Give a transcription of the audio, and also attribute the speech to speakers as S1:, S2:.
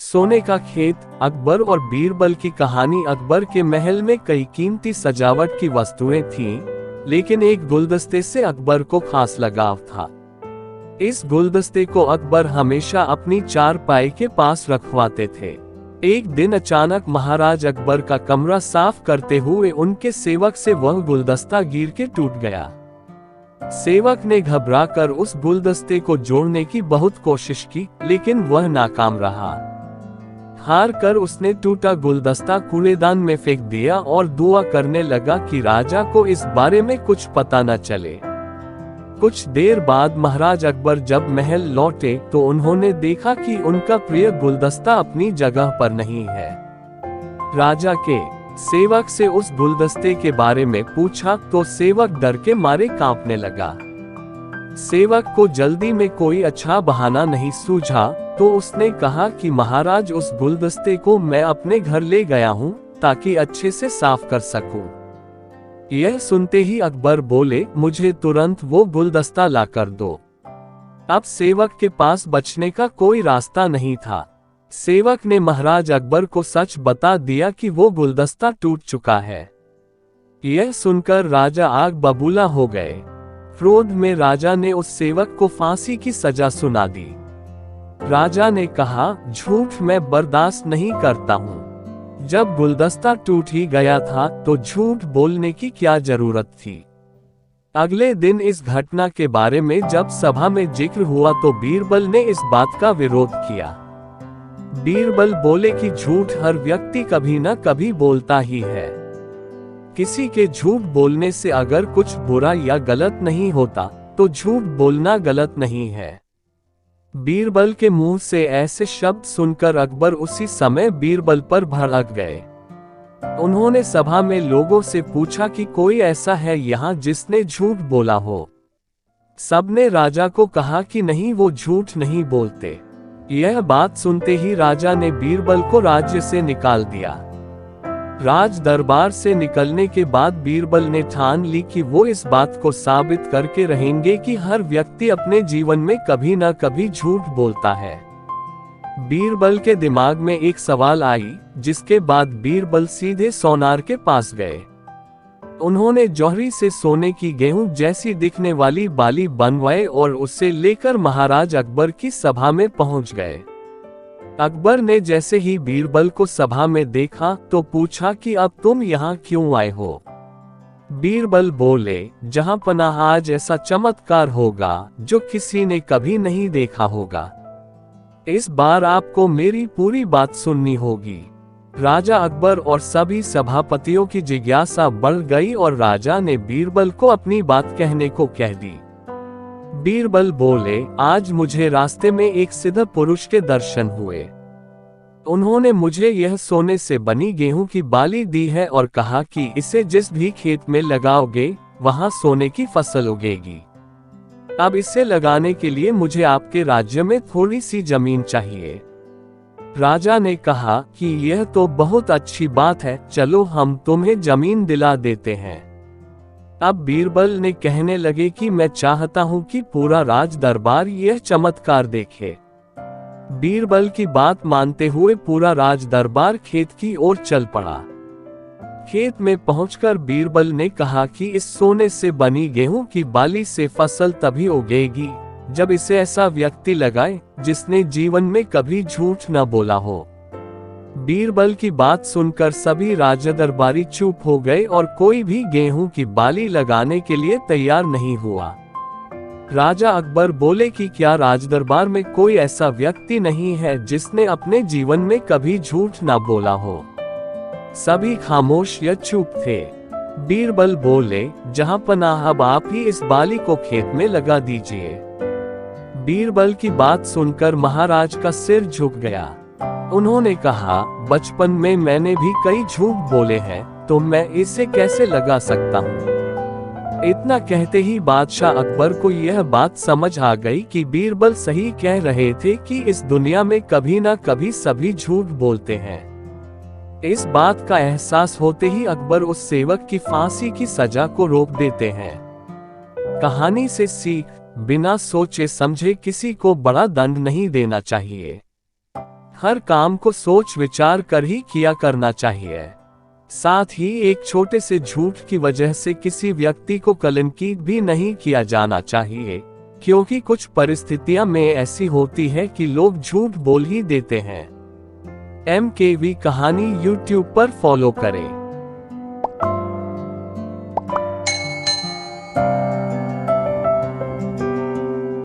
S1: सोने का खेत। अकबर और बीरबल की कहानी। अकबर के महल में कई कीमती सजावट की वस्तुएं थीं, लेकिन एक गुलदस्ते से अकबर को खास लगाव था। इस गुलदस्ते को अकबर हमेशा अपनी चारपाई के पास रखवाते थे। एक दिन अचानक महाराज अकबर का कमरा साफ करते हुए उनके सेवक से वह गुलदस्ता गिर के टूट गया। सेवक ने घबराकर उस गुलदस्ते को जोड़ने की बहुत कोशिश की, लेकिन वह नाकाम रहा। हार कर उसने टूटा गुलदस्ता कूड़ेदान में फेंक दिया और दुआ करने लगा कि राजा को इस बारे में कुछ पता न चले। कुछ देर बाद महाराज अकबर जब महल लौटे तो उन्होंने देखा कि उनका प्रिय गुलदस्ता अपनी जगह पर नहीं है। राजा के सेवक से उस गुलदस्ते के बारे में पूछा तो सेवक डर के मारे कांपने लगा। सेवक को जल्दी में कोई अच्छा बहाना नहीं सूझा, तो उसने कहा कि महाराज, उस गुलदस्ते को मैं अपने घर ले गया हूँ ताकि अच्छे से साफ कर सकूं। यह सुनते ही अकबर बोले, मुझे तुरंत वो गुलदस्ता ला कर दो। अब सेवक के पास बचने का कोई रास्ता नहीं था। सेवक ने महाराज अकबर को सच बता दिया कि वो गुलदस्ता टूट चुका है। यह सुनकर राजा आग बबूला हो गए। क्रोध में राजा ने उस सेवक को फांसी की सजा सुना दी। राजा ने कहा, झूठ मैं बर्दाश्त नहीं करता हूँ। जब गुलदस्ता टूट ही गया था तो झूठ बोलने की क्या जरूरत थी। अगले दिन इस घटना के बारे में जब सभा में जिक्र हुआ तो बीरबल ने इस बात का विरोध किया। बीरबल बोले कि झूठ हर व्यक्ति कभी न कभी बोलता ही है। किसी के झूठ बोलने से अगर कुछ बुरा या गलत नहीं होता तो झूठ बोलना गलत नहीं है। बीरबल के मुंह से ऐसे शब्द सुनकर अकबर उसी समय बीरबल पर भड़क गए। उन्होंने सभा में लोगों से पूछा कि कोई ऐसा है यहाँ जिसने झूठ बोला हो। सबने राजा को कहा कि नहीं, वो झूठ नहीं बोलते। यह बात सुनते ही राजा ने बीरबल को राज्य से निकाल दिया। राज दरबार से निकलने के बाद बीरबल ने ठान ली कि वो इस बात को साबित करके रहेंगे कि हर व्यक्ति अपने जीवन में कभी न कभी झूठ बोलता है। बीरबल के दिमाग में एक सवाल आई, जिसके बाद बीरबल सीधे सोनार के पास गए। उन्होंने जौहरी से सोने की गेहूं जैसी दिखने वाली बाली बनवाए और उसे लेकर महाराज अकबर की सभा में पहुंच गए। अकबर ने जैसे ही बीरबल को सभा में देखा तो पूछा कि अब तुम यहाँ क्यों आए हो। बीरबल बोले, जहाँ पनाह आज ऐसा चमत्कार होगा जो किसी ने कभी नहीं देखा होगा। इस बार आपको मेरी पूरी बात सुननी होगी। राजा अकबर और सभी सभापतियों की जिज्ञासा बढ़ गई और राजा ने बीरबल को अपनी बात कहने को कह दी। बीरबल बोले, आज मुझे रास्ते में एक सिद्ध पुरुष के दर्शन हुए। उन्होंने मुझे यह सोने से बनी गेहूं की बाली दी है और कहा कि इसे जिस भी खेत में लगाओगे वहां सोने की फसल उगेगी। अब इसे लगाने के लिए मुझे आपके राज्य में थोड़ी सी जमीन चाहिए। राजा ने कहा कि यह तो बहुत अच्छी बात है, चलो हम तुम्हें जमीन दिला देते हैं। अब बीरबल ने कहने लगे कि मैं चाहता हूं कि पूरा राज दरबार यह चमत्कार देखे। बीरबल की बात मानते हुए पूरा राज दरबार खेत की ओर चल पड़ा। खेत में पहुंचकर बीरबल ने कहा कि इस सोने से बनी गेहूं की बाली से फसल तभी उगेगी जब इसे ऐसा व्यक्ति लगाए जिसने जीवन में कभी झूठ न बोला हो। बीरबल की बात सुनकर सभी राजदरबारी चुप हो गए और कोई भी गेहूं की बाली लगाने के लिए तैयार नहीं हुआ। राजा अकबर बोले कि क्या राजदरबार में कोई ऐसा व्यक्ति नहीं है जिसने अपने जीवन में कभी झूठ न बोला हो। सभी खामोश या चुप थे। बीरबल बोले, जहां पनाह अब आप ही इस बाली को खेत में लगा दीजिए। बीरबल की बात सुनकर महाराज का सिर झुक गया। उन्होंने कहा, बचपन में मैंने भी कई झूठ बोले हैं, तो मैं इसे कैसे लगा सकता हूँ। इतना कहते ही बादशाह अकबर को यह बात समझ आ गई कि बीरबल सही कह रहे थे कि इस दुनिया में कभी न कभी सभी झूठ बोलते हैं। इस बात का एहसास होते ही अकबर उस सेवक की फांसी की सजा को रोक देते हैं। कहानी से सीख, बिना सोचे समझे किसी को बड़ा दंड नहीं देना चाहिए। हर काम को सोच विचार कर ही किया करना चाहिए। साथ ही एक छोटे से झूठ की वजह से किसी व्यक्ति को कलंकित भी नहीं किया जाना चाहिए, क्योंकि कुछ परिस्थितियां में ऐसी होती है कि लोग झूठ बोल ही देते हैं। MKV कहानी YouTube पर फॉलो करें।